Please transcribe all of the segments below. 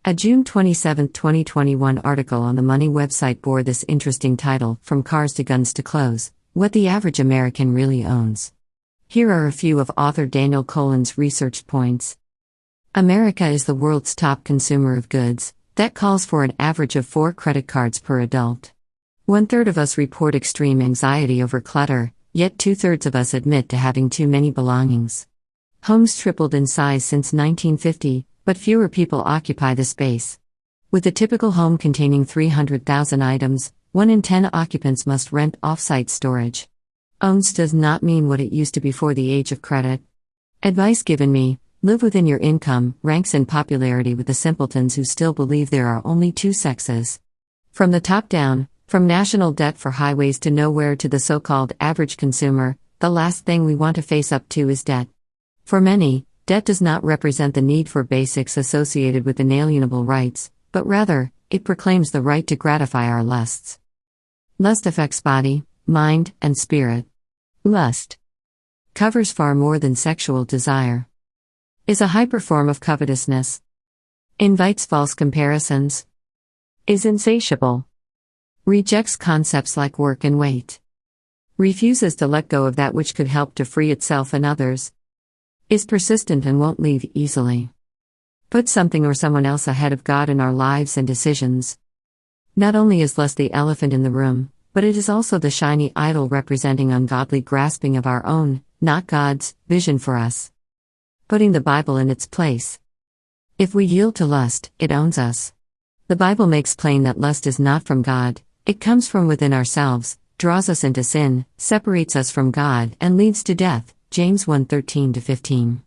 A June 27, 2021 article on the Money website bore this interesting title, From Cars to Guns to Clothes, What the Average American Really Owns. Here are a few of author Daniel Colan's research points. America is the world's top consumer of goods. That calls for an average of 4 credit cards per adult. 1/3 of us report extreme anxiety over clutter, yet 2/3 of us admit to having too many belongings. Homes tripled in size since 1950, but fewer people occupy the space. With a typical home containing 300,000 items, 1 in 10 occupants must rent off-site storage. Owns does not mean what it used to before the age of credit. Advice given me: live within your income, ranks in popularity with the simpletons who still believe there are only 2 sexes. From the top down, from national debt for highways to nowhere to the so-called average consumer, the last thing we want to face up to is debt. For many, debt does not represent the need for basics associated with inalienable rights, but rather, it proclaims the right to gratify our lusts. Lust affects body, mind, and spirit. Lust covers far more than sexual desire. Is a hyper form of covetousness. Invites false comparisons. Is insatiable. Rejects concepts like work and weight. Refuses to let go of that which could help to free itself and others. Is persistent and won't leave easily. Put something or someone else ahead of God in our lives and decisions. Not only is lust the elephant in the room, but it is also the shiny idol representing ungodly grasping of our own, not God's, vision for us. Putting the Bible in its place. If we yield to lust, it owns us. The Bible makes plain that lust is not from God, it comes from within ourselves, draws us into sin, separates us from God, and leads to death. James 1:13-15.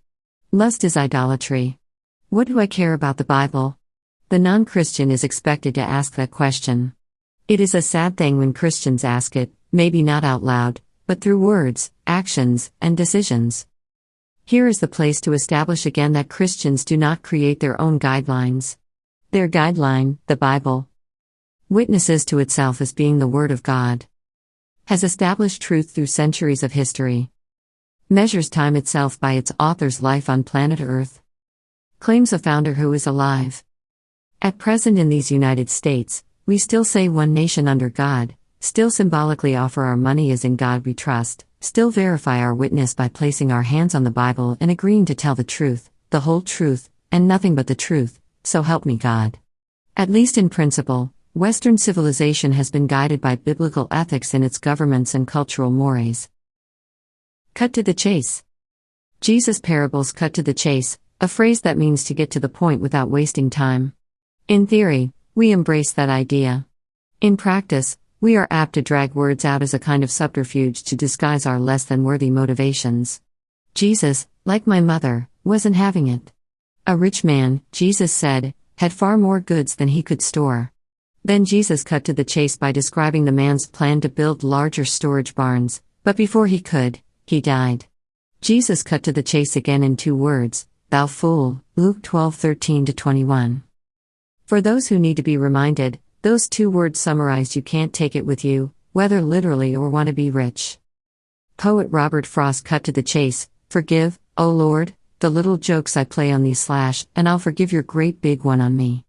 Lust is idolatry. What do I care about the Bible? The non-Christian is expected to ask that question. It is a sad thing when Christians ask it, maybe not out loud, but through words, actions, and decisions. Here is the place to establish again that Christians do not create their own guidelines. Their guideline, the Bible, witnesses to itself as being the Word of God, has established truth through centuries of history, measures time itself by its author's life on planet Earth, claims a founder who is alive. At present in these United States, we still say one nation under God, still symbolically offer our money as in God we trust, still verify our witness by placing our hands on the Bible and agreeing to tell the truth, the whole truth, and nothing but the truth, so help me God. At least in principle, Western civilization has been guided by biblical ethics in its governments and cultural mores. Cut to the chase. Jesus' parables cut to the chase, a phrase that means to get to the point without wasting time. In theory, we embrace that idea. In practice, we are apt to drag words out as a kind of subterfuge to disguise our less than worthy motivations. Jesus, like my mother, wasn't having it. A rich man, Jesus said, had far more goods than he could store. Then Jesus cut to the chase by describing the man's plan to build larger storage barns, but before he could, he died. Jesus cut to the chase again in 2 words, "Thou fool," Luke 12:13-21. For those who need to be reminded, those 2 words summarize you can't take it with you, whether literally or want to be rich. Poet Robert Frost cut to the chase, "Forgive, O Lord, the little jokes I play on these / and I'll forgive your great big one on me."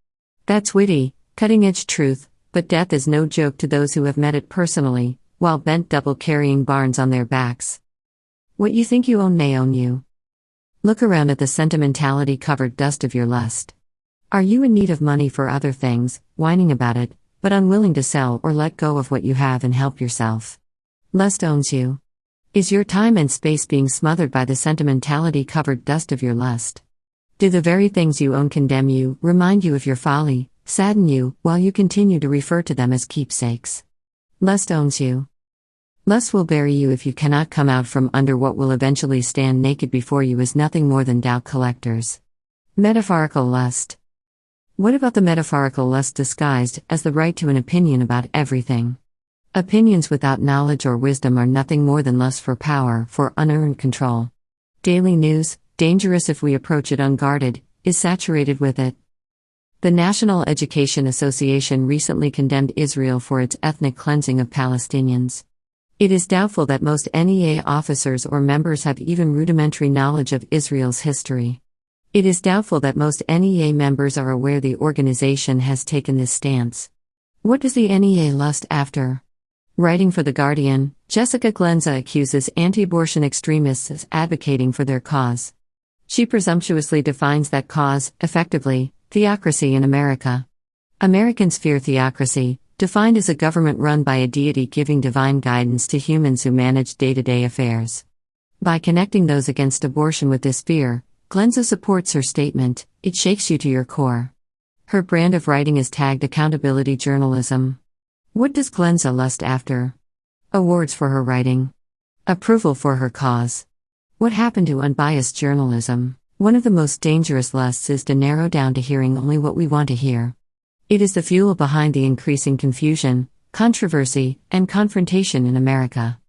That's witty, cutting-edge truth, but death is no joke to those who have met it personally, while bent double carrying barns on their backs. What you think you own may own you. Look around at the sentimentality-covered dust of your lust. Are you in need of money for other things, whining about it, but unwilling to sell or let go of what you have and help yourself? Lust owns you. Is your time and space being smothered by the sentimentality-covered dust of your lust? Do the very things you own condemn you, remind you of your folly, sadden you, while you continue to refer to them as keepsakes? Lust owns you. Lust will bury you if you cannot come out from under what will eventually stand naked before you as nothing more than doubt collectors. Metaphorical lust. What about the metaphorical lust disguised as the right to an opinion about everything? Opinions without knowledge or wisdom are nothing more than lust for power, for unearned control. Daily news, dangerous if we approach it unguarded, is saturated with it. The National Education Association recently condemned Israel for its ethnic cleansing of Palestinians. It is doubtful that most NEA officers or members have even rudimentary knowledge of Israel's history. It is doubtful that most NEA members are aware the organization has taken this stance. What does the NEA lust after? Writing for The Guardian, Jessica Glenza accuses anti-abortion extremists of advocating for their cause. She presumptuously defines that cause, effectively, theocracy in America. Americans fear theocracy, defined as a government run by a deity giving divine guidance to humans who manage day-to-day affairs. By connecting those against abortion with this fear, Glenza supports her statement, "It shakes you to your core." Her brand of writing is tagged accountability journalism. What does Glenza lust after? Awards for her writing. Approval for her cause. What happened to unbiased journalism? One of the most dangerous lusts is to narrow down to hearing only what we want to hear. It is the fuel behind the increasing confusion, controversy, and confrontation in America.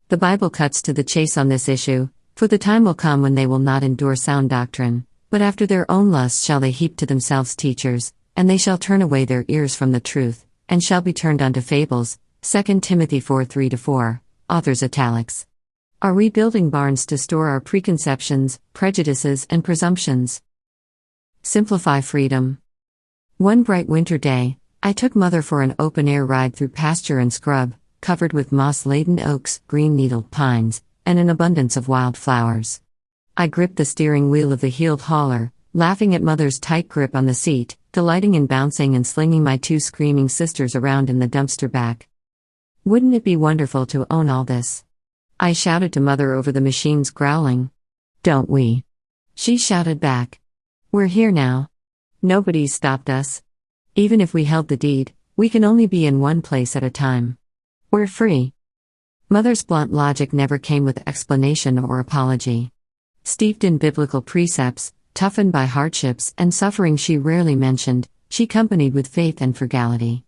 The Bible cuts to the chase on this issue, for the time will come when they will not endure sound doctrine, but after their own lusts shall they heap to themselves teachers, and they shall turn away their ears from the truth, and shall be turned unto fables. 2 Timothy 4:3-4, author's italics. Are we building barns to store our preconceptions, prejudices, and presumptions? Simplify freedom. One bright winter day, I took Mother for an open-air ride through pasture and scrub, covered with moss-laden oaks, green-needled pines, and an abundance of wild flowers. I gripped the steering wheel of the heeled hauler, laughing at Mother's tight grip on the seat, delighting in bouncing and slinging my two screaming sisters around in the dumpster back. Wouldn't it be wonderful to own all this? I shouted to Mother over the machine's growling. Don't we? She shouted back. We're here now. Nobody's stopped us. Even if we held the deed, we can only be in one place at a time. We're free. Mother's blunt logic never came with explanation or apology. Steeped in biblical precepts, toughened by hardships and suffering she rarely mentioned, she accompanied with faith and frugality.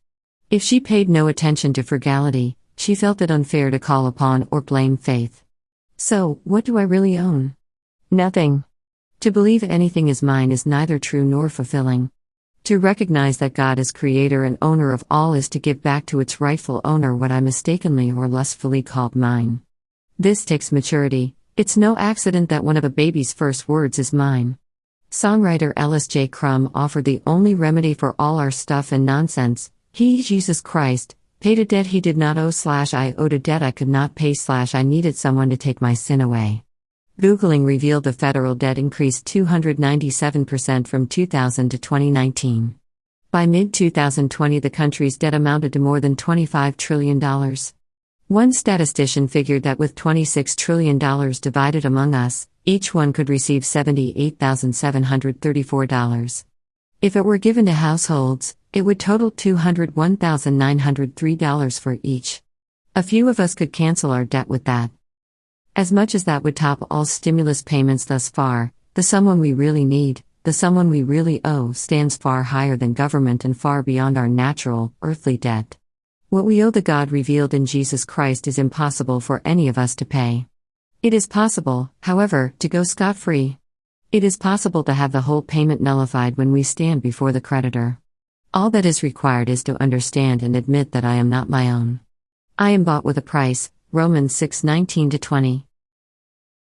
If she paid no attention to frugality, she felt it unfair to call upon or blame faith. So, what do I really own? Nothing. To believe anything is mine is neither true nor fulfilling. To recognize that God is creator and owner of all is to give back to its rightful owner what I mistakenly or lustfully called mine. This takes maturity. It's no accident that one of a baby's first words is mine. Songwriter Ellis J. Crum offered the only remedy for all our stuff and nonsense. He, Jesus Christ, paid a debt he did not owe / I owed a debt I could not pay / I needed someone to take my sin away. Googling revealed the federal debt increased 297% from 2000 to 2019. By mid-2020 the country's debt amounted to more than $25 trillion. One statistician figured that with $26 trillion divided among us, each one could receive $78,734. If it were given to households, it would total $201,903 for each. A few of us could cancel our debt with that. As much as that would top all stimulus payments thus far, the someone we really need, the someone we really owe, stands far higher than government and far beyond our natural, earthly debt. What we owe the God revealed in Jesus Christ is impossible for any of us to pay. It is possible, however, to go scot-free. It is possible to have the whole payment nullified when we stand before the creditor. All that is required is to understand and admit that I am not my own. I am bought with a price, Romans 6:19-20.